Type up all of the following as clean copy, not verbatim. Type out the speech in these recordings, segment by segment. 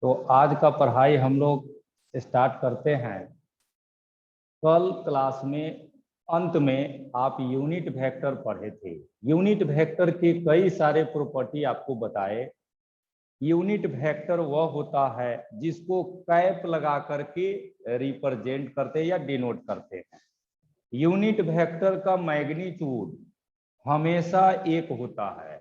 तो आज का पढ़ाई हम लोग स्टार्ट करते हैं। कल क्लास में अंत में आप यूनिट वेक्टर पढ़े थे। यूनिट वेक्टर के कई सारे प्रॉपर्टी आपको बताए। यूनिट वेक्टर वह होता है जिसको कैप लगा करके रिप्रेजेंट करते या डिनोट करते हैं। यूनिट वेक्टर का मैग्नीट्यूड हमेशा एक होता है।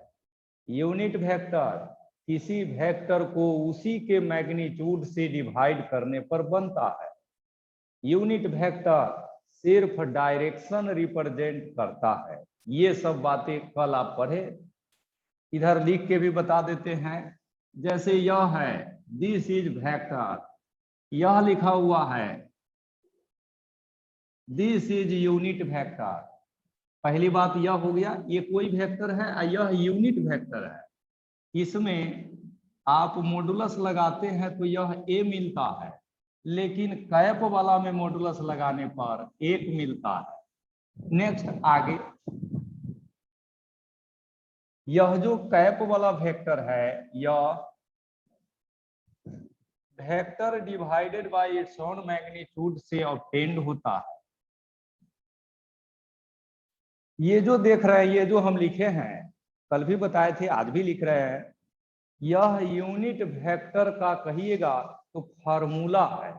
यूनिट वेक्टर किसी वेक्टर को उसी के मैग्नीट्यूड से डिवाइड करने पर बनता है। यूनिट वेक्टर सिर्फ डायरेक्शन रिप्रेजेंट करता है। ये सब बातें कल आप पढ़े, इधर लिख के भी बता देते हैं। जैसे यह है दिस इज वेक्टर, यह लिखा हुआ है दिस इज यूनिट वेक्टर। पहली बात यह हो गया, ये कोई वेक्टर है, यह यूनिट वेक्टर है। इसमें आप मॉडुलस लगाते हैं तो यह ए मिलता है, लेकिन कैप वाला में मॉडुलस लगाने पर एक मिलता है। नेक्स्ट आगे, यह जो कैप वाला वेक्टर है यह vector divided by its own magnitude से ऑब्टेन्ड होता है। ये जो देख रहे हैं, ये जो हम लिखे हैं, कल भी बताए थे, आज भी लिख रहे हैं, यह यूनिट वेक्टर का कहिएगा तो फार्मूला है।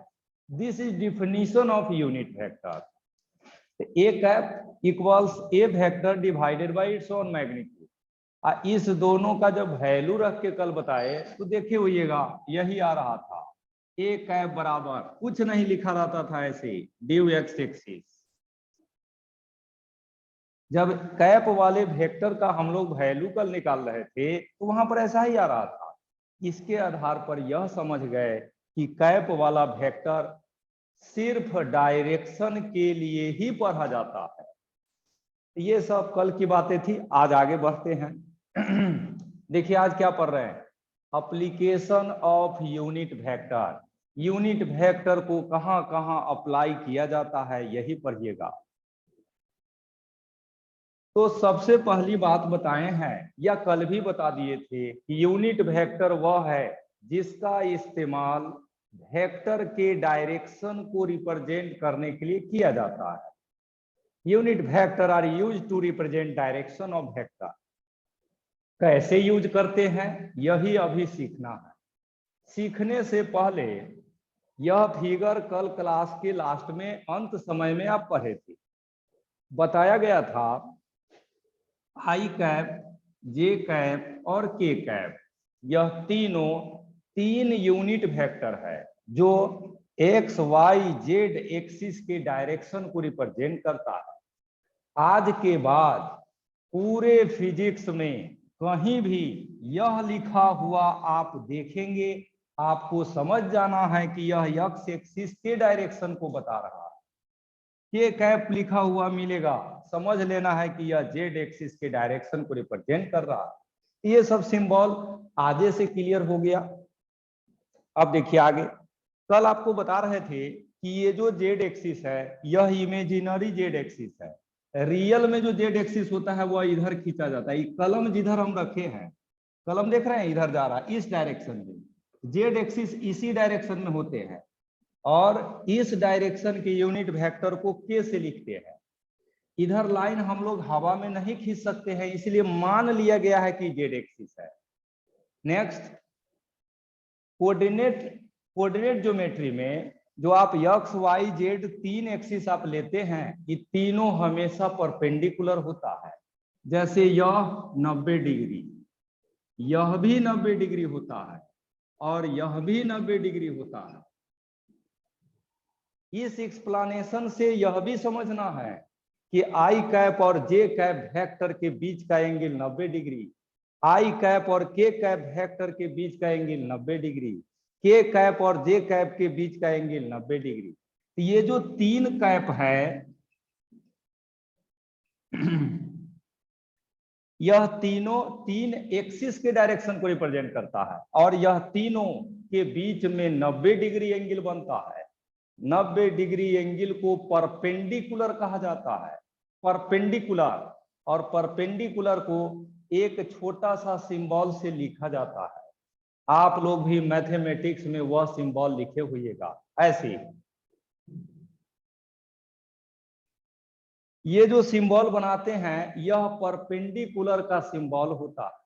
This is definition of unit vector. A cap equals a vector divided by its own magnitude. इस दोनों का जब वैल्यू रख के कल बताए तो देखे होइएगा यही आ रहा था, ए कैप बराबर कुछ नहीं लिखा रहता था ऐसे ड्यू एक्स एक्सिस। जब कैप वाले वेक्टर का हम लोग वैल्यू कल निकाल रहे थे तो वहां पर ऐसा ही आ रहा था। इसके आधार पर यह समझ गए कि कैप वाला वेक्टर सिर्फ डायरेक्शन के लिए ही पढ़ा जाता है। ये सब कल की बातें थी, आज आगे बढ़ते हैं। देखिए आज क्या पढ़ रहे हैं, application of unit vector. Unit vector को कहां कहां अप्लाई किया जाता है यही पढ़िएगा। तो सबसे पहली बात बताए हैं या कल भी बता दिए थे कि यूनिट वेक्टर वह है जिसका इस्तेमाल वेक्टर के डायरेक्शन को रिप्रेजेंट करने के लिए किया जाता है। Unit vector are used to represent direction of vector. कैसे यूज करते हैं यही अभी सीखना है। सीखने से पहले यह फिगर कल क्लास के लास्ट में अंत समय में आप पढ़े थे। बताया गया था आई कैप, जे कैप और के कैप, यह तीनों तीन यूनिट वेक्टर है जो एक्स वाई जेड एक्सिस के डायरेक्शन को रिप्रेजेंट करता है। आज के बाद पूरे फिजिक्स में कहीं भी यह लिखा हुआ आप देखेंगे, आपको समझ जाना है कि यह एक्स एक्सिस के डायरेक्शन को बता रहा है। के कैप लिखा हुआ मिलेगा, समझ लेना है कि यह जेड एक्सिस के डायरेक्शन को रिप्रेजेंट कर रहा है। ये सब सिंबल आगे से क्लियर हो गया। अब देखिए आगे, कल आपको बता रहे थे कि ये जो जेड एक्सिस है यह इमेजिनरी जेड एक्सिस है। रियल में जो जेड एक्सिस होता है वह इधर खींचा जाता है। कलम जिधर हम रखे हैं, कलम देख रहे हैं इधर जा रहा है इस डायरेक्शन में, जेड एक्सिस इसी डायरेक्शन में होते हैं और इस डायरेक्शन के यूनिट वेक्टर को के से लिखते हैं। इधर लाइन हम लोग हवा में नहीं खींच सकते हैं, इसलिए मान लिया गया है कि जेड एक्सिस है। नेक्स्ट, कोऑर्डिनेट ज्योमेट्री में जो आप एक्स वाई जेड तीन एक्सिस आप लेते हैं, ये तीनों हमेशा परपेंडिकुलर होता है। जैसे यह 90 डिग्री, यह भी 90 डिग्री होता है और यह भी 90 डिग्री होता है। इस एक्सप्लेनेशन से यह भी समझना है कि आई कैप और जे कैप वेक्टर के बीच का एंगल 90 डिग्री, आई कैप और के कैप वेक्टर के बीच का एंगल 90 डिग्री, के कैप और जे कैप के बीच का एंगल 90 डिग्री। तो ये जो तीन कैप है यह तीनों तीन एक्सिस के डायरेक्शन को रिप्रेजेंट करता है और यह तीनों के बीच में 90 डिग्री एंगल बनता है। 90 डिग्री एंगल को परपेंडिकुलर कहा जाता है। परपेंडिकुलर, और परपेंडिकुलर को एक छोटा सा सिंबल से लिखा जाता है। आप लोग भी मैथमेटिक्स में वह सिंबल लिखे हुएगा ऐसे। ये जो सिंबल बनाते हैं यह परपेंडिकुलर का सिंबल होता है।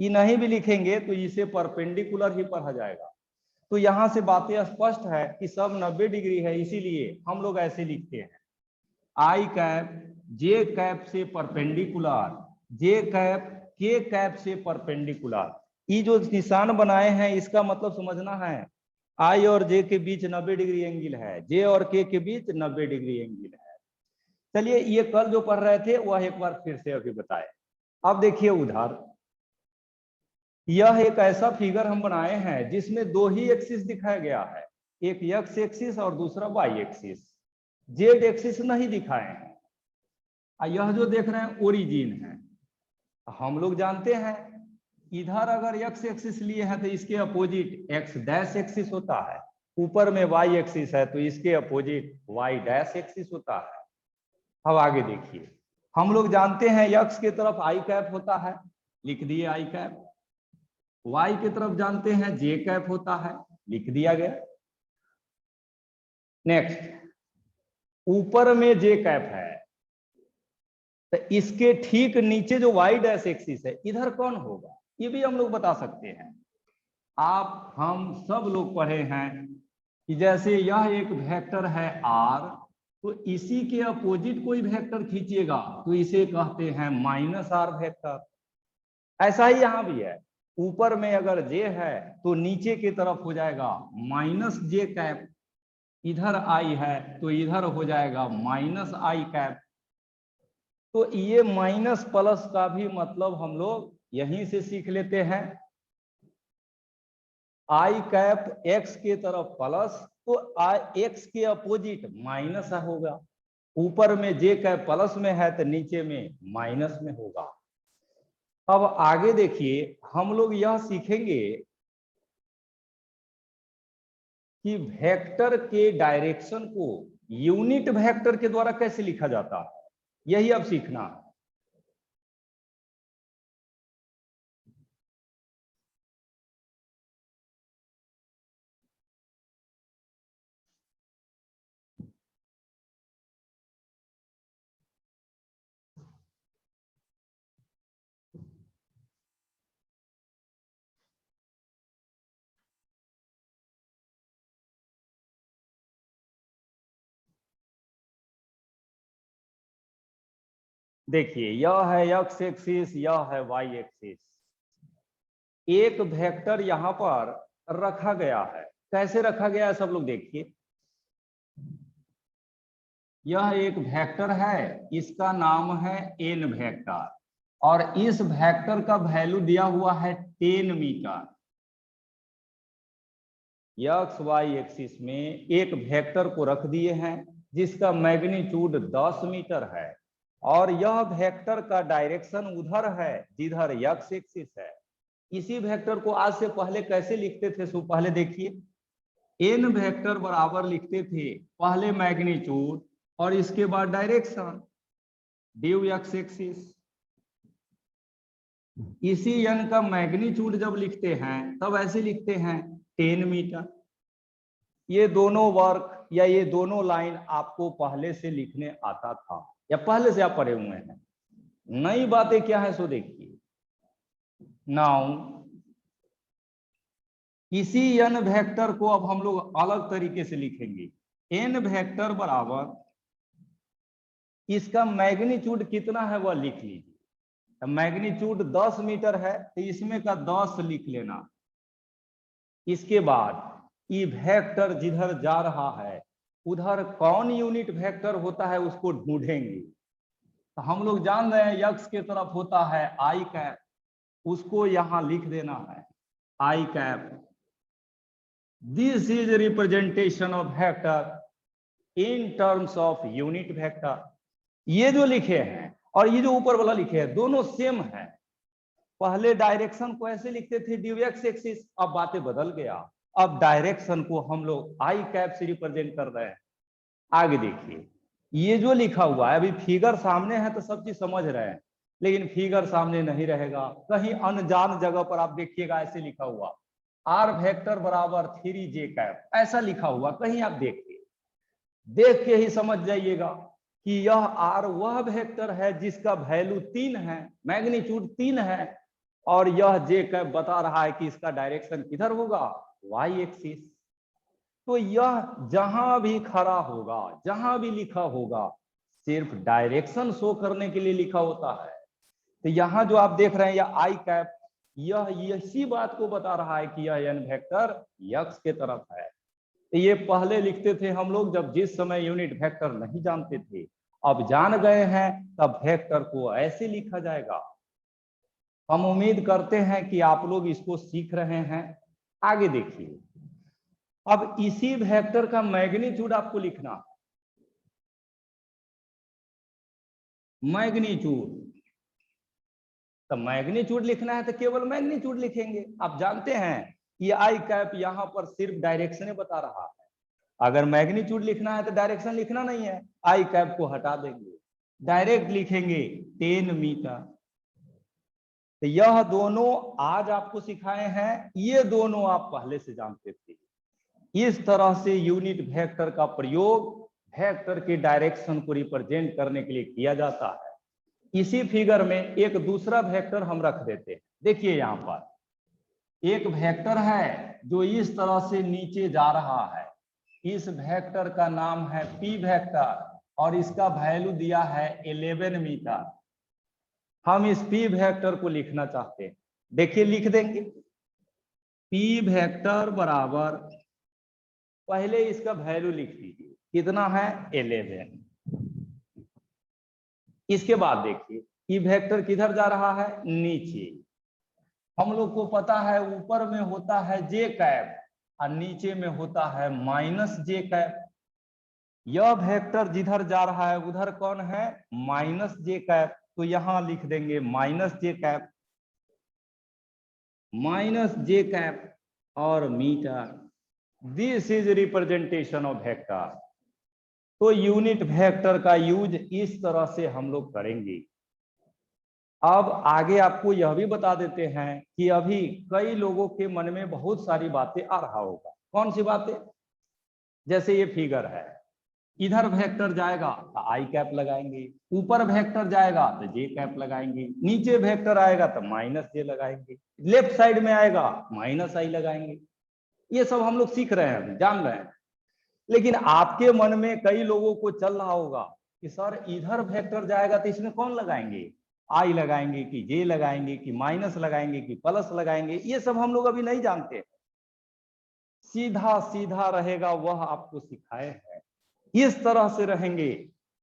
ये नहीं भी लिखेंगे तो इसे परपेंडिकुलर ही पढ़ा जाएगा। तो यहां से बातें स्पष्ट है कि सब 90 डिग्री है, इसीलिए हम लोग ऐसे लिखते हैं आई कैप जे कैप से परपेंडिकुलर, जे कैप के कैप से परपेंडिकुलर। ये जो निशान बनाए हैं इसका मतलब समझना है आई और जे के बीच 90 डिग्री एंगल है, जे और के बीच 90 डिग्री एंगल है। चलिए ये कल जो पढ़ रहे थे वह एक बार फिर से अभी बताए। अब देखिए उधर यह एक ऐसा फिगर हम बनाए हैं जिसमें दो ही एक्सिस दिखाया गया है, एक एक्स एक्सिस और दूसरा वाई एक्सिस। जेड एक्सिस नहीं दिखाए हैं। यह जो देख रहे हैं ओरिजिन है। हम लोग जानते हैं इधर अगर एक्स एक्सिस लिए हैं तो इसके अपोजिट एक्स डैश एक्सिस होता है, ऊपर में वाई एक्सिस है तो इसके अपोजिट वाई डैश एक्सिस होता है। अब आगे देखिए, हम लोग जानते हैं एक्स की तरफ आई कैप होता है, लिख दिए आई कैप। वाई की तरफ जानते हैं जे कैप होता है, लिख दिया गया। नेक्स्ट, ऊपर में जे कैप है तो इसके ठीक नीचे जो वाई डैश एक्सिस है इधर कौन होगा, ये भी हम लोग बता सकते हैं। आप हम सब लोग पढ़े हैं कि जैसे यह एक वेक्टर है आर, तो इसी के अपोजिट कोई वेक्टर खींचिएगा तो इसे कहते हैं माइनस आर वेक्टर। ऐसा ही यहां भी है, ऊपर में अगर जे है तो नीचे की तरफ हो जाएगा माइनस जे कैप, इधर आई है तो इधर हो जाएगा माइनस आई कैप। तो ये माइनस प्लस का भी मतलब हम लोग यहीं से सीख लेते हैं। आई कैप एक्स के तरफ प्लस तो एक्स के अपोजिट माइनस होगा, ऊपर में जे कैप प्लस में है तो नीचे में माइनस में होगा। अब आगे देखिए हम लोग यह सीखेंगे कि वेक्टर के डायरेक्शन को यूनिट वेक्टर के द्वारा कैसे लिखा जाता है, यही अब सीखना है। देखिए यह है एक्स एक्सिस, यह है वाई एक्सिस। एक वेक्टर यहां पर रखा गया है, कैसे रखा गया है सब लोग देखिए। यह एक वेक्टर है, इसका नाम है एन वेक्टर, और इस वेक्टर का वैल्यू दिया हुआ है 10 मीटर। एक्स वाई एक्सिस में एक वेक्टर को रख दिए हैं जिसका मैग्नीट्यूड 10 मीटर है, और यह वेक्टर का डायरेक्शन उधर है जिधर एक्स एक्सिस है। इसी वेक्टर को आज से पहले कैसे लिखते थे, सो पहले देखिए। एन वेक्टर बराबर लिखते थे पहले मैग्नीट्यूड और इसके बाद डायरेक्शन ड्यू एक्स एक्सिस। इसी एन का मैग्नीट्यूड जब लिखते हैं तब ऐसे लिखते हैं 10 मीटर। ये दोनों वर्क या ये दोनों लाइन आपको पहले से लिखने आता था या पहले से आप पढ़े हुए हैं। नई बातें क्या है सो देखिए। नाउ इसी एन वेक्टर को अब हम लोग अलग तरीके से लिखेंगे। एन वेक्टर बराबर इसका मैग्नीट्यूड कितना है वह लिख लीजिए। मैग्नीट्यूड 10 मीटर है तो इसमें का 10 लिख लेना। इसके बाद ये वेक्टर जिधर जा रहा है उधर कौन यूनिट वेक्टर होता है उसको ढूंढेंगे। तो हम लोग जान रहे हैं एक्स की तरफ होता है आई कैप, उसको यहां लिख देना है i cap. This is representation of vector in terms of unit vector. ये जो लिखे हैं और ये जो ऊपर वाला लिखे हैं दोनों सेम है। पहले डायरेक्शन को ऐसे लिखते थे ड्यू एक्स एक्सिस, अब बातें बदल गया, अब डायरेक्शन को हम लोग आई कैप से रिप्रेजेंट कर रहे हैं। आगे देखिए ये जो लिखा हुआ है, अभी फिगर सामने है तो सब चीज समझ रहे हैं, लेकिन फिगर सामने नहीं रहेगा, कहीं अनजान जगह पर आप देखिएगा ऐसे लिखा हुआ आर वेक्टर बराबर 3j कैप, ऐसा लिखा हुआ कहीं आप देखिए, देख के ही समझ जाइएगा कि यह आर वह वेक्टर है जिसका वैल्यू 3 है, मैग्नीट्यूड 3 है, और यह जे कैप बता रहा है कि इसका डायरेक्शन किधर होगा, वाई एक्सिस। तो यह जहां भी खड़ा होगा, जहां भी लिखा होगा, सिर्फ डायरेक्शन शो करने के लिए लिखा होता है। तो यहां जो आप देख रहे हैं यह आई कैप, यह इसी बात को बता रहा है कि यह एन वेक्टर यक्स के तरफ है। तो ये पहले लिखते थे हम लोग जब जिस समय यूनिट वेक्टर नहीं जानते थे, अब जान गए हैं तब वेक्टर को ऐसे लिखा जाएगा। हम उम्मीद करते हैं कि आप लोग इसको सीख रहे हैं। आगे देखिए, अब इसी वेक्टर का मैग्नीट्यूड आपको लिखना है। मैग्नीट्यूड, तो मैग्नीट्यूड लिखना है तो केवल मैग्नीट्यूड लिखेंगे। आप जानते हैं ये आई कैप यहाँ पर सिर्फ डायरेक्शन बता रहा है। अगर मैग्नीट्यूड लिखना है तो डायरेक्शन लिखना नहीं है, आई कैप को हटा देंगे, डायरेक्ट लिखेंगे 10 मीटर। तो यह दोनों आज आपको सिखाए हैं, ये दोनों आप पहले से जानते थे। इस तरह से यूनिट वेक्टर का प्रयोग वेक्टर के डायरेक्शन को रिप्रेजेंट करने के लिए किया जाता है। इसी फिगर में एक दूसरा वेक्टर हम रख देते हैं। देखिए यहाँ पर एक वेक्टर है जो इस तरह से नीचे जा रहा है, इस वेक्टर का नाम है पी वेक्टर और इसका वैल्यू दिया है 11 मीटर। हम इस पी वेक्टर को लिखना चाहते हैं, देखिए लिख देंगे पी वेक्टर बराबर, पहले इसका वैल्यू लिख दीजिए, कितना है 11। इसके बाद देखिए ई वेक्टर किधर जा रहा है, नीचे। हम लोग को पता है ऊपर में होता है जे कैप और नीचे में होता है माइनस जे कैप। यह वेक्टर जिधर जा रहा है उधर कौन है, माइनस जे कैप। तो यहां लिख देंगे minus J cap, minus J cap और meter. This is representation of vector. तो यूनिट वेक्टर का यूज इस तरह से हम लोग करेंगे। अब आगे आपको यह भी बता देते हैं कि अभी कई लोगों के मन में बहुत सारी बातें आ रहा होगा। कौन सी बातें, जैसे ये फिगर है, इधर वेक्टर जाएगा तो आई कैप लगाएंगे, ऊपर वेक्टर जाएगा तो जे कैप लगाएंगे, नीचे वेक्टर आएगा तो माइनस जे लगाएंगे, लेफ्ट साइड में आएगा माइनस आई लगाएंगे। ये सब हम लोग सीख रहे हैं, जान रहे हैं। लेकिन आपके मन में कई लोगों को चल रहा होगा कि सर इधर वेक्टर जाएगा तो इसमें कौन लगाएंगे, आई लगाएंगे कि जे लगाएंगे कि माइनस लगाएंगे कि प्लस लगाएंगे। ये सब हम लोग अभी नहीं जानते। सीधा सीधा रहेगा वह आपको सिखाए हैं, इस तरह से रहेंगे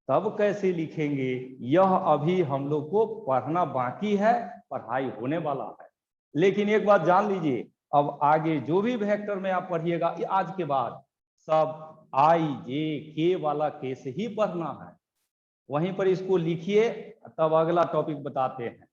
तब कैसे लिखेंगे, यह अभी हम लोग को पढ़ना बाकी है, पढ़ाई होने वाला है। लेकिन एक बात जान लीजिए, अब आगे जो भी वेक्टर में आप पढ़िएगा आज के बाद सब आई जे के वाला केस ही पढ़ना है। वहीं पर इसको लिखिए, तब अगला टॉपिक बताते हैं।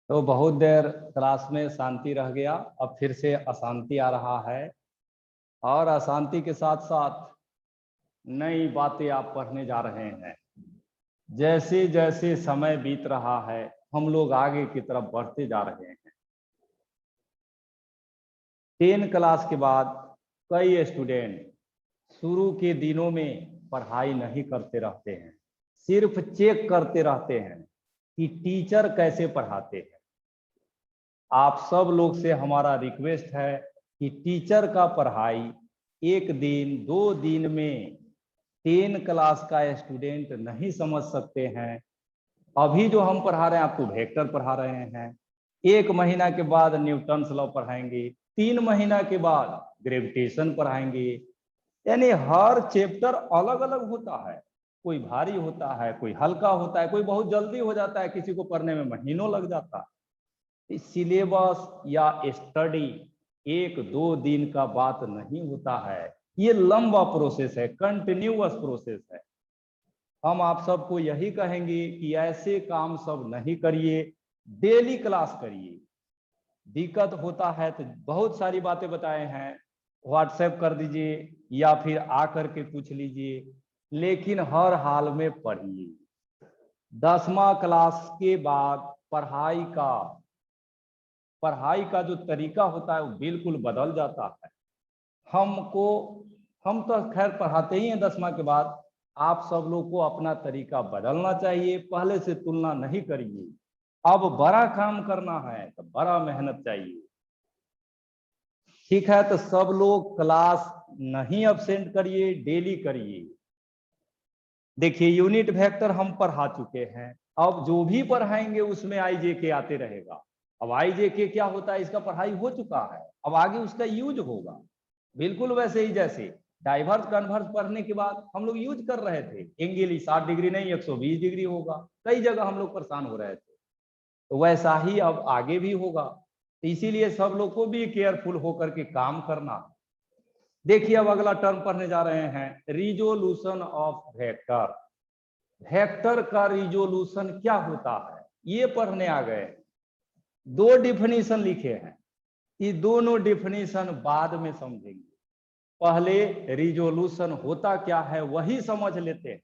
तो बहुत देर क्लास में शांति रह गया, अब फिर से अशांति आ रहा है, और अशांति के साथ साथ नई बातें आप पढ़ने जा रहे हैं। जैसे जैसे समय बीत रहा है हम लोग आगे की तरफ बढ़ते जा रहे हैं। 10 क्लास के बाद कई स्टूडेंट शुरू के दिनों में पढ़ाई नहीं करते रहते हैं, सिर्फ चेक करते रहते हैं कि टीचर कैसे पढ़ाते हैं। आप सब लोग से हमारा रिक्वेस्ट है कि टीचर का पढ़ाई एक दिन 2 दिन में 10 क्लास का स्टूडेंट नहीं समझ सकते हैं। अभी जो हम पढ़ा रहे हैं आपको वेक्टर पढ़ा रहे हैं, 1 महीना के बाद न्यूटन्स लॉ पढ़ाएंगे, 3 महीना के बाद ग्रेविटेशन पढ़ाएंगे। यानी हर चैप्टर अलग अलग होता है, कोई भारी होता है, कोई हल्का होता है, कोई बहुत जल्दी हो जाता है, किसी को पढ़ने में महीनों लग जाता है। सिलेबस या स्टडी 1-2 दिन का बात नहीं होता है, ये लंबा प्रोसेस है, कंटिन्यूअस प्रोसेस है। हम आप सबको यही कहेंगे कि ऐसे काम सब नहीं करिए, डेली क्लास करिए। दिक्कत होता है तो बहुत सारी बातें बताए हैं, व्हाट्सएप कर दीजिए या फिर आकर के पूछ लीजिए, लेकिन हर हाल में पढ़िए। 10वां क्लास के बाद पढ़ाई का जो तरीका होता है वो बिल्कुल बदल जाता है। हम तो खैर पढ़ाते ही हैं 10वां के बाद, आप सब लोग को अपना तरीका बदलना चाहिए, पहले से तुलना नहीं करिए। अब बड़ा काम करना है तो बड़ा मेहनत चाहिए। ठीक है, तो सब लोग क्लास नहीं अब्सेंट करिए, डेली करिए। देखिए यूनिट वेक्टर हम पढ़ा चुके हैं, अब जो भी पढ़ाएंगे उसमें IJK आते रहेगा। अब IJK क्या होता है इसका पढ़ाई हो चुका है, अब आगे उसका यूज होगा। बिल्कुल वैसे ही जैसे डाइवर्स कन्वर्स पढ़ने के बाद हम लोग यूज कर रहे थे, एंगल 60 डिग्री नहीं 120 डिग्री होगा, कई जगह हम लोग परेशान हो रहे थे, तो वैसा ही अब आगे भी होगा। तो इसीलिए सब लोग को भी केयरफुल होकर के काम करना। देखिए अब अगला टर्म पढ़ने जा रहे हैं, रिजोल्यूशन ऑफ वेक्टर। वेक्टर का रिजोल्यूशन क्या होता है ये पढ़ने आ गए। 2 डिफिनीशन लिखे हैं, ये दोनों डिफिनीशन बाद में समझेंगे, पहले रिजोल्यूशन होता क्या है वही समझ लेते हैं।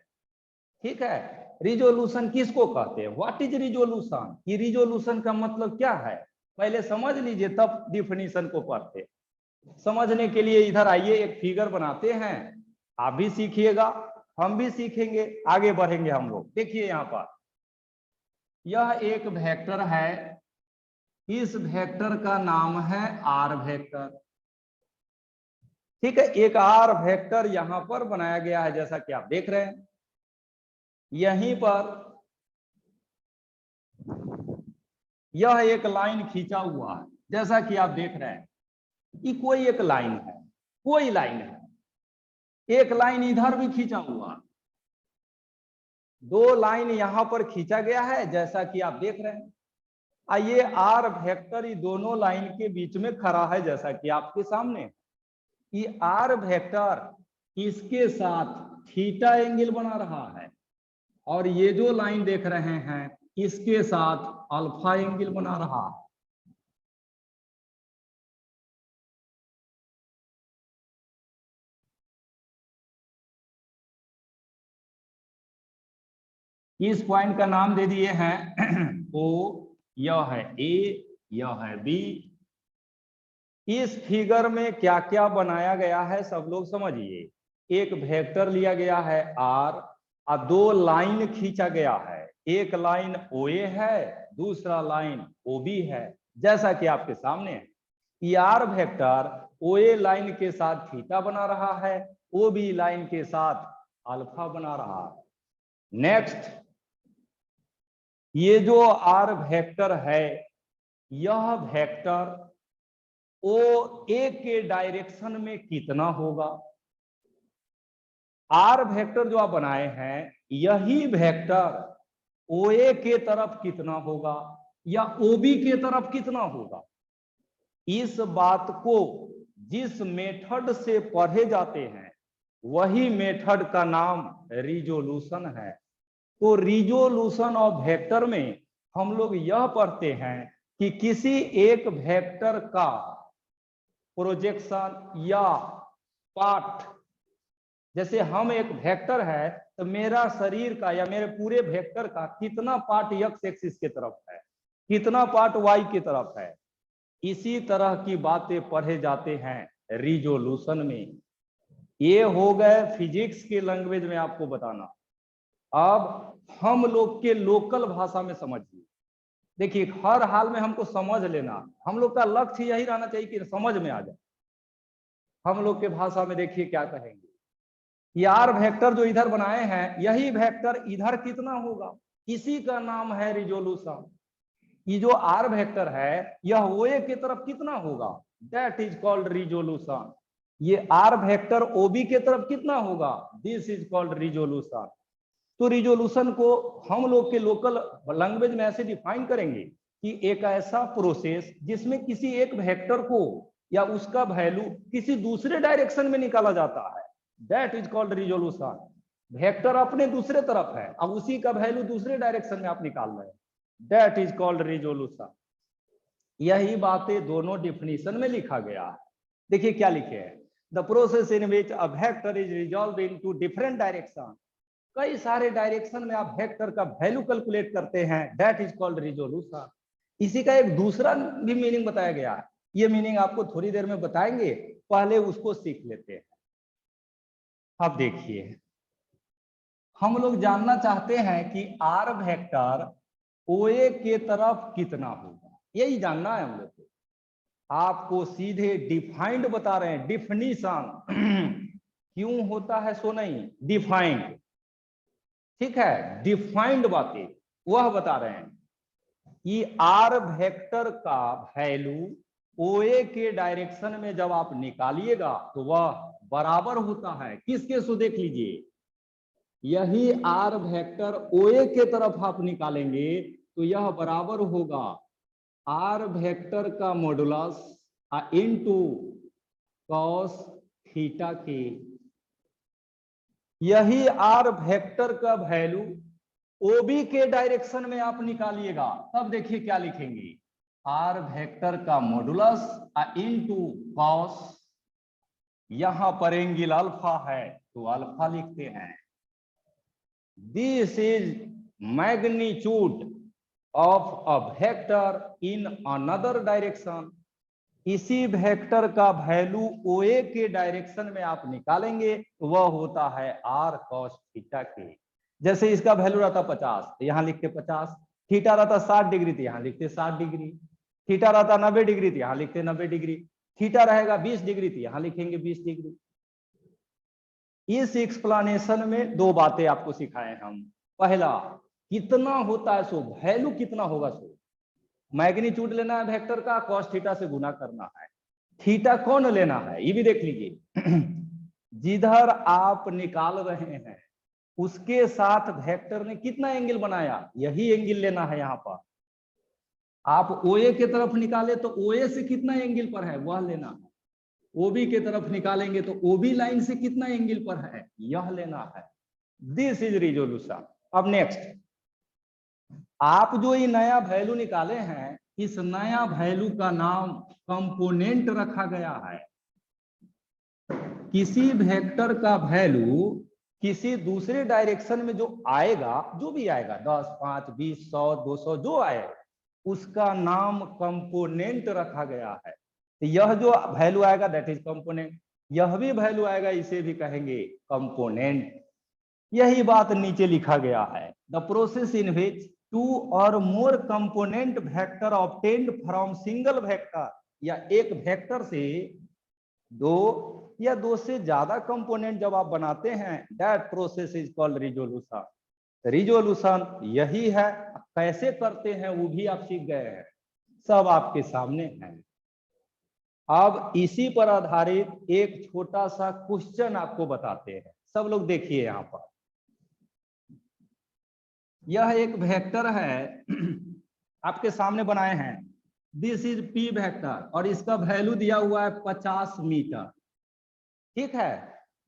ठीक है, रिजोल्यूशन किसको कहते हैं, व्हाट इज रिजोल्यूशन, ये रिजोल्यूशन का मतलब क्या है पहले समझ लीजिए, तब डिफिनीशन को पढ़ते। समझने के लिए इधर आइए, एक फिगर बनाते हैं, आप भी सीखिएगा हम भी सीखेंगे, आगे बढ़ेंगे हम लोग। देखिए यहाँ पर यह एक वेक्टर है इस वेक्टर का नाम है आर वेक्टर। ठीक है, एक आर वेक्टर यहां पर बनाया गया है जैसा कि आप देख रहे हैं। यहीं पर यह एक लाइन खींचा हुआ है जैसा कि आप देख रहे हैं कि कोई एक लाइन है, कोई लाइन है, एक लाइन इधर भी खींचा हुआ, दो लाइन यहां पर खींचा गया है जैसा कि आप देख रहे हैं। ये आर वेक्टर ये दोनों लाइन के बीच में खड़ा है जैसा कि आपके सामने। ये आर वेक्टर इसके साथ थीटा एंगल बना रहा है और ये जो लाइन देख रहे हैं इसके साथ अल्फा एंगल बना रहा है। इस पॉइंट का नाम दे दिए हैं ओ, यह है ए, यह है बी। इस फिगर में क्या क्या बनाया गया है सब लोग समझिए। एक वेक्टर लिया गया है आर और दो लाइन खींचा गया है, एक लाइन ओ ए है, दूसरा लाइन ओ बी है जैसा कि आपके सामने है। ये R vector O A line के साथ थीटा बना रहा है, ओ बी लाइन के साथ अल्फा बना रहा है। नेक्स्ट, ये जो आर वेक्टर है यह वेक्टर ओ ए के डायरेक्शन में कितना होगा। आर वेक्टर जो आप बनाए हैं यही वेक्टर ओ ए के तरफ कितना होगा या ओ बी के तरफ कितना होगा। इस बात को जिस मेथड से पढ़े जाते हैं वही मेथड का नाम रिजोल्यूशन है। तो रिजोल्यूशन ऑफ वेक्टर में हम लोग यह पढ़ते हैं कि किसी एक वेक्टर का प्रोजेक्शन या पार्ट, जैसे हम एक वेक्टर है तो मेरा शरीर का या मेरे पूरे वेक्टर का कितना पार्ट एक्स एक्सिस की तरफ है, कितना पार्ट वाई की तरफ है, इसी तरह की बातें पढ़े जाते हैं रिजोल्यूशन में। ये हो गए फिजिक्स के लैंग्वेज में आपको बताना। अब हम लोग के लोकल भाषा में समझिए। देखिए हर हाल में हमको समझ लेना, हम लोग का लक्ष्य यही रहना चाहिए कि समझ में आ जाए। हम लोग के भाषा में देखिए क्या कहेंगे, यार वेक्टर जो इधर बनाए हैं यही वेक्टर इधर कितना होगा, इसी का नाम है रिजोल्यूशन। ये जो आर वेक्टर है यह ओ ए की तरफ कितना होगा, दैट इज कॉल्ड रिजोल्यूशन। ये आर वेक्टर ओ बी की तरफ कितना होगा, दिस इज कॉल्ड रिजोल्यूशन। तो रिजोल्यूशन को हम लोग के लोकल लैंग्वेज में ऐसे डिफाइन करेंगे कि एक ऐसा प्रोसेस जिसमें किसी एक वेक्टर को या उसका वैल्यू किसी दूसरे डायरेक्शन में निकाला जाता है, that is called resolution. Vector अपने दूसरे तरफ है, अब उसी का वैल्यू दूसरे डायरेक्शन में आप निकाल रहे हैं, दैट इज कॉल्ड रिजोल्यूशन। यही बातें दोनों डिफिनीशन में लिखा गया है। देखिए क्या लिखे हैं, the process in which a vector is resolve into different direction. कई सारे डायरेक्शन में आप वेक्टर का वैल्यू कैलकुलेट करते हैं, दैट इज कॉल्ड रिजोल्यूशन। इसी का एक दूसरा भी मीनिंग बताया गया है, ये मीनिंग आपको थोड़ी देर में बताएंगे, पहले उसको सीख लेते हैं। अब देखिए हम लोग जानना चाहते हैं कि आर वेक्टर ओ ए के तरफ कितना होगा, यही जानना है हम लोग को। आपको सीधे डिफाइंड बता रहे हैं, डिफिनीशन क्यों होता है सो नहीं, डिफाइंड। ठीक है, डिफाइंड बातें वह बता रहे हैं कि आर वेक्टर का वैल्यू ओ ए के डायरेक्शन में जब आप निकालिएगा तो वह बराबर होता है किसके, सो देख लीजिए यही आर वेक्टर ओ ए के तरफ आप निकालेंगे तो यह बराबर होगा आर वेक्टर का मॉडुलस इनटू कॉस थीटा के। यही आर वेक्टर का वैल्यू ओबी के डायरेक्शन में आप निकालिएगा तब देखिए क्या लिखेंगे, आर वेक्टर का मॉडुलस इनटू कॉस, यहां पर एंगल अल्फा है तो अल्फा लिखते हैं। This is magnitude of a vector in another direction. इसी वेक्टर का वैल्यू ओ ए के डायरेक्शन में आप निकालेंगे तो वह होता है आर कॉस थीटा के। जैसे इसका वैल्यू रहता 50 तो यहां लिखते 50, थीटा रहता 60 डिग्री तो यहां लिखते 60 डिग्री। थीटा रहता 90 डिग्री तो यहाँ लिखते 90 डिग्री, थीटा रहेगा 20 डिग्री तो यहाँ लिखेंगे 20 डिग्री। इस एक्सप्लेनेशन में दो बातें आपको सिखाए हम। पहला, कितना होता है सो, वैल्यू कितना होगा सो, मैग्नीट्यूड लेना है वेक्टर का, cos थीटा से गुना करना है, थीटा कौन लेना है ये भी देख लीजिए। जिधर आप निकाल रहे हैं उसके साथ वेक्टर ने कितना एंगल बनाया, यही एंगल लेना है। यहाँ पर आप OA के तरफ निकाले तो OA से कितना एंगल पर है वह लेना है, OB के तरफ निकालेंगे तो OB लाइन से कितना एंगल पर है यह लेना है। This is resolution. अब नेक्स्ट, आप जो ये नया वैल्यू निकाले हैं, इस नया वैल्यू का नाम कंपोनेंट रखा गया है। किसी वेक्टर का वैल्यू किसी दूसरे डायरेक्शन में जो आएगा, जो भी आएगा 10, 5, 20, 100, 200 जो आए, उसका नाम कंपोनेंट रखा गया है। तो यह जो वैल्यू आएगा दैट इज कंपोनेंट, यह भी वैल्यू आएगा इसे भी कहेंगे कंपोनेंट। यही बात नीचे लिखा गया है, the process in which two or more component vector obtained from single vector, या एक वेक्टर से दो या दो से ज्यादा कंपोनेंट जब आप बनाते हैं, that process is called resolution. Resolution यही है, कैसे करते हैं वो भी आप सीख गए हैं, सब आपके सामने है। अब इसी पर आधारित एक छोटा सा क्वेश्चन आपको बताते हैं, सब लोग देखिए। यहाँ पर यह एक वेक्टर है आपके सामने बनाए हैं, दिस इज P वेक्टर और इसका वैल्यू दिया हुआ है 50 मीटर, ठीक है।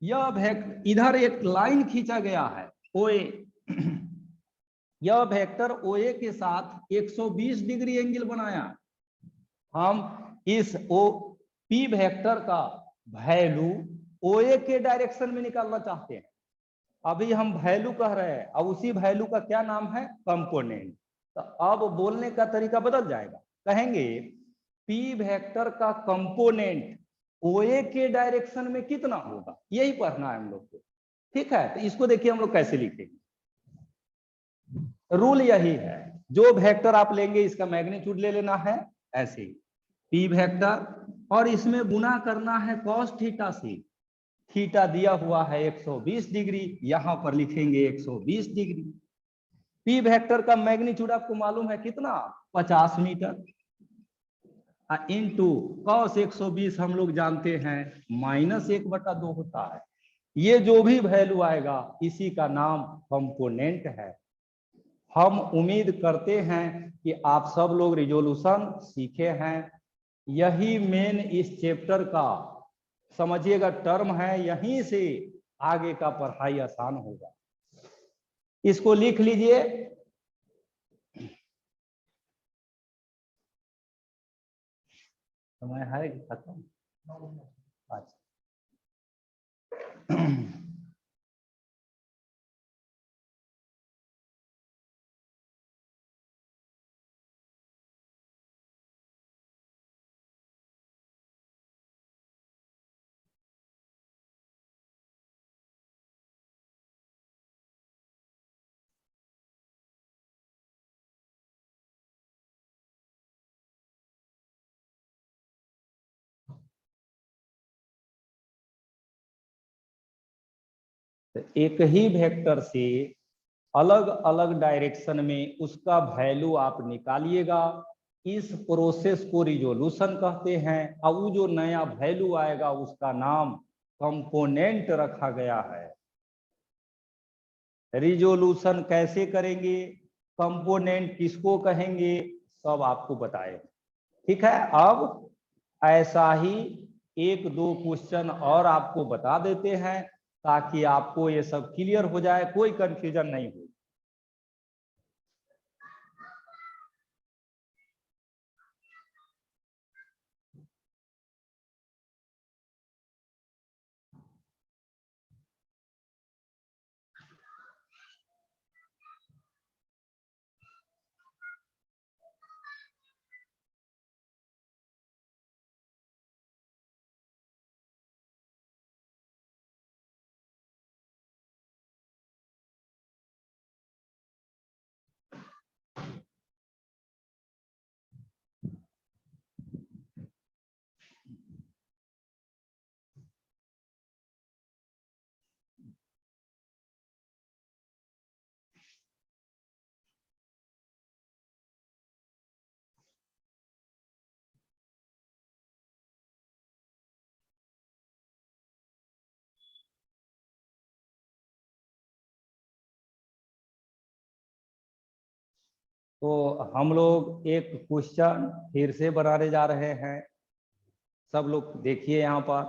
यह वेक्टर, इधर एक लाइन खींचा गया है OA, यह वेक्टर OA के साथ 120 डिग्री एंगल बनाया। हम इस P वेक्टर का वैल्यू OA के डायरेक्शन में निकालना चाहते हैं। अभी हम वैल्यू कह रहे हैं, अब उसी वैल्यू का क्या नाम है, कंपोनेंट। तो अब बोलने का तरीका बदल जाएगा, कहेंगे P वेक्टर का कंपोनेंट OA के डायरेक्शन में कितना होगा, यही पढ़ना है हम लोग को, ठीक है। तो इसको देखिए हम लोग कैसे लिखेंगे। रूल यही है, जो वेक्टर आप लेंगे इसका मैग्नीट्यूड ले लेना है, ऐसे P वेक्टर, और इसमें गुना करना है cos थीटा से। थीटा दिया हुआ है 120 डिग्री, यहां पर लिखेंगे 120 डिग्री। P वेक्टर का मैग्नीट्यूड आपको मालूम है कितना, 50 मीटर, इनटू cos 120 हम लोग जानते हैं -1/2 होता है। ये जो भी वैल्यू आएगा इसी का नाम कंपोनेंट है। हम उम्मीद करते हैं कि आप सब लोग रिजोल्यूशन सीखे हैं। यही मेन इस चैप्टर का समझिएगा टर्म है, यहीं से आगे का पढ़ाई आसान होगा। इसको लिख लीजिए। समय है कि खत्म? अच्छा तो एक ही वेक्टर से अलग अलग डायरेक्शन में उसका वैल्यू आप निकालिएगा, इस प्रोसेस को रिजोल्यूशन कहते हैं। और वो जो नया वैल्यू आएगा उसका नाम कंपोनेंट रखा गया है। रिजोल्यूशन कैसे करेंगे, कंपोनेंट किसको कहेंगे, सब आपको बताए, ठीक है। अब ऐसा ही एक दो क्वेश्चन और आपको बता देते हैं ताकि आपको ये सब क्लियर हो जाए, कोई कंफ्यूजन नहीं हो। तो हम लोग एक क्वेश्चन फिर से बनाने जा रहे हैं। सब लोग देखिए, यहाँ पर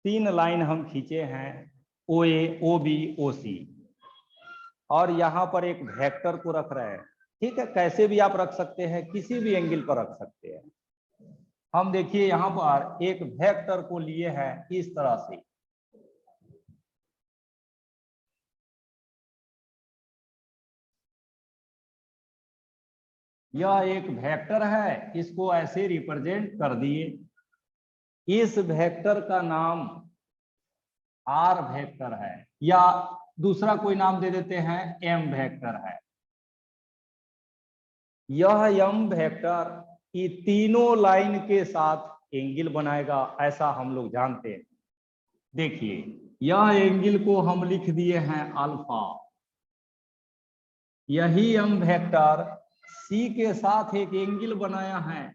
3 लाइन हम खींचे हैं, ओ ए, ओ बी, ओ सी, और यहाँ पर एक वेक्टर को रख रहे हैं। ठीक है, कैसे भी आप रख सकते हैं, किसी भी एंगल पर रख सकते हैं। हम देखिए यहाँ पर एक वेक्टर को लिए हैं इस तरह से, यह एक वेक्टर है, इसको ऐसे रिप्रेजेंट कर दिए। इस वेक्टर का नाम आर वेक्टर है, या दूसरा कोई नाम दे देते हैं एम वेक्टर है। यह एम वेक्टर ये तीनों लाइन के साथ एंगल बनाएगा, ऐसा हम लोग जानते हैं। देखिए, यह एंगल को हम लिख दिए हैं अल्फा। यही एम वेक्टर सी के साथ एक एंगल बनाया है,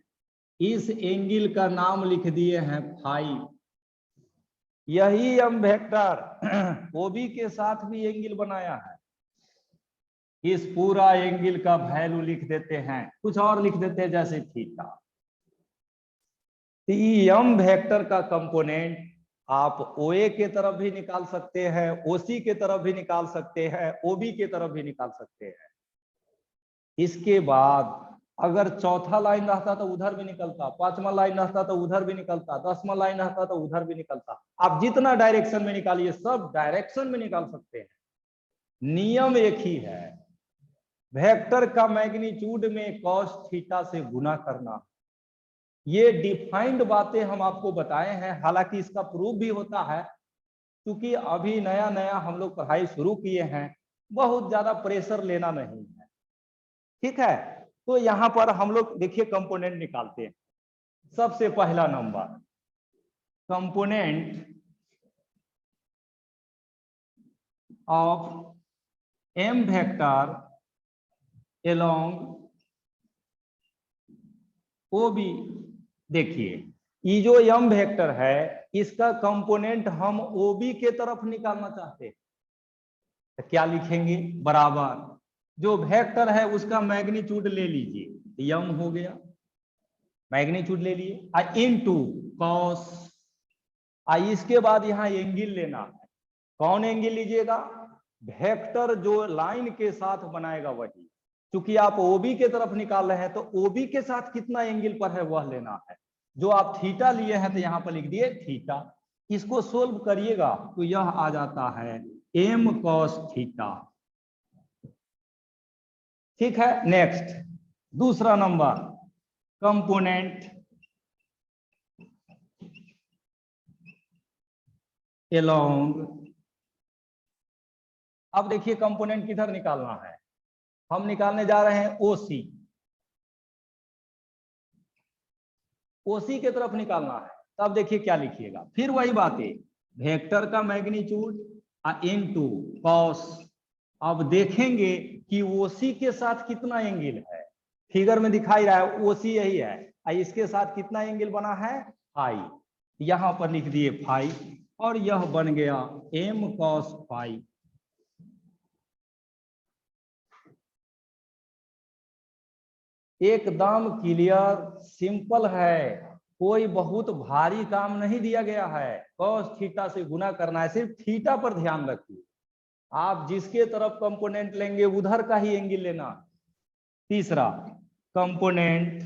इस एंगल का नाम लिख दिए हैं फाई। यही एम वेक्टर ओबी के साथ भी एंगल बनाया है, इस पूरा एंगल का वैल्यू लिख देते हैं, कुछ और लिख देते हैं जैसे थीटा। एम वेक्टर का कंपोनेंट आप ओए के तरफ भी निकाल सकते हैं, ओसी के तरफ भी निकाल सकते हैं, ओबी के तरफ भी निकाल सकते हैं। इसके बाद अगर चौथा लाइन रहता तो उधर भी निकलता, पांचवा लाइन रहता तो उधर भी निकलता, 10वां लाइन रहता तो उधर भी निकलता। आप जितना डायरेक्शन में निकालिए, सब डायरेक्शन में निकाल सकते हैं। नियम एक ही है, वेक्टर का मैग्नीट्यूड में कॉस थीटा से गुना करना। ये डिफाइंड बातें हम आपको बताए हैं, हालांकि इसका प्रूफ भी होता है, क्योंकि अभी नया नया हम लोग पढ़ाई शुरू किए हैं, बहुत ज्यादा प्रेशर लेना नहीं है। ठीक है, तो यहां पर हम लोग देखिए कंपोनेंट निकालते हैं। सबसे पहला number, component of M vector along O B. देखिए, ये जो एम वेक्टर है, इसका कंपोनेंट हम ओ बी के तरफ निकालना चाहते हैं, तो क्या लिखेंगे, बराबर जो वेक्टर है उसका मैग्नीट्यूड ले लीजिए, यम हो गया, मैग्नीट्यूड ले लिए, इनटू कॉस। इसके बाद यहाँ एंगल लेना है। कौन एंगल लीजिएगा, वेक्टर जो लाइन के साथ बनाएगा वही। क्योंकि आप ओबी के तरफ निकाल रहे हैं, तो ओबी के साथ कितना एंगल पर है वह लेना है। जो आप थीटा लिए हैं तो यहाँ पर लिख दिए थीटा। इसको सोल्व करिएगा तो यह आ जाता है एम कॉस थीटा। ठीक है, नेक्स्ट दूसरा नंबर, कंपोनेंट अलोंग। अब देखिए कंपोनेंट किधर निकालना है, हम निकालने जा रहे हैं ओसी। ओसी के तरफ निकालना है, तब देखिए क्या लिखिएगा, फिर वही बात है, वेक्टर का मैग्नीट्यूड इनटू कॉस। अब देखेंगे कि ओसी के साथ कितना एंगल है, फिगर में दिखाई रहा है ओसी यही है, इसके साथ कितना एंगल बना है, फाई। यहां पर लिख दिए फाई, और यह बन गया एम कॉस फाई। एकदम क्लियर, सिंपल है, कोई बहुत भारी काम नहीं दिया गया है। कॉस थीटा से गुना करना है, सिर्फ थीटा पर ध्यान रखिए। आप जिसके तरफ कंपोनेंट लेंगे उधर का ही एंगल लेना। तीसरा, कंपोनेंट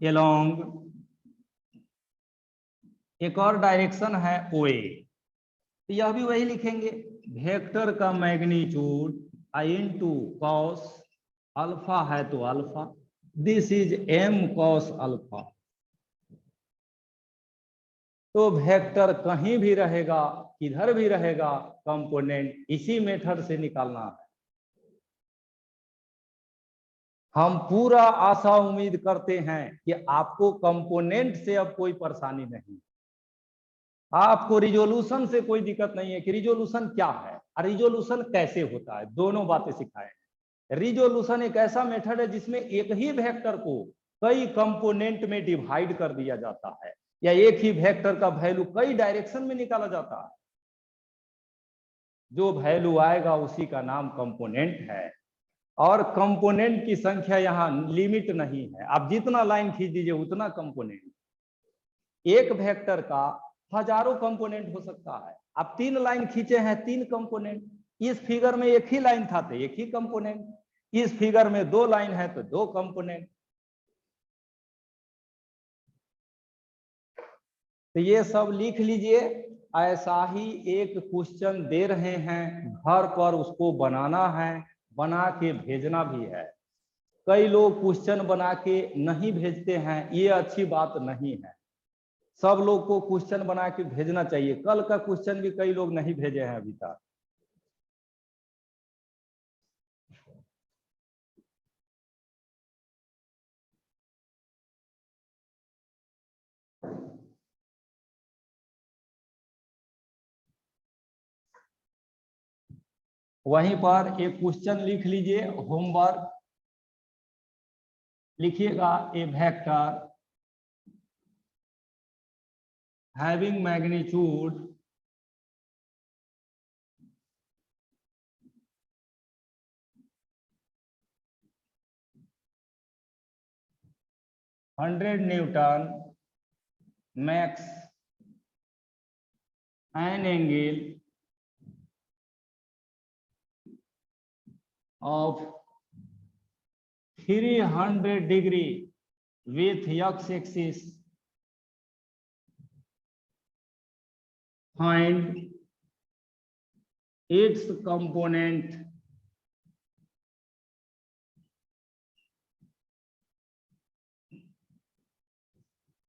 अलोंग, एक और डायरेक्शन है ओए, तो यह भी वही लिखेंगे, वेक्टर का मैग्नीट्यूड इनटू कॉस, अल्फा है तो alpha, this is M cos alpha. तो वेक्टर कहीं भी रहेगा, किधर भी रहेगा, कंपोनेंट इसी मेथड से निकालना है। हम पूरा आशा उम्मीद करते हैं कि आपको कंपोनेंट से अब कोई परेशानी नहीं, आपको रिजोल्यूशन से कोई दिक्कत नहीं है कि रिजोल्यूशन क्या है और रिजोल्यूशन कैसे होता है, दोनों बातें सिखाए हैं। रिजोल्यूशन एक ऐसा मेथड है जिसमें एक ही वेक्टर को कई कंपोनेंट में डिवाइड कर दिया जाता है, या एक ही वेक्टर का वैल्यू कई डायरेक्शन में निकाला जाता है। जो वैल्यू आएगा उसी का नाम कंपोनेंट है। और कंपोनेंट की संख्या यहाँ लिमिट नहीं है, आप जितना लाइन खींच दीजिए उतना कंपोनेंट। एक वेक्टर का हजारों कंपोनेंट हो सकता है। आप 3 लाइन खींचे हैं 3 कंपोनेंट, इस फिगर में एक ही लाइन था तो एक ही कंपोनेंट, इस फिगर में 2 लाइन है तो 2 कंपोनेंट। तो ये सब लिख लीजिए। ऐसा ही एक क्वेश्चन दे रहे हैं, घर पर उसको बनाना है, बना के भेजना भी है। कई लोग क्वेश्चन बना के नहीं भेजते हैं, ये अच्छी बात नहीं है। सब लोग को क्वेश्चन बना के भेजना चाहिए। कल का क्वेश्चन भी कई लोग नहीं भेजे हैं अभी तक। वहीं पर एक क्वेश्चन लिख लीजिए, होमवर्क लिखिएगा। A vector having magnitude 100 newton makes an angle of 300 degree with x-axis. Find its component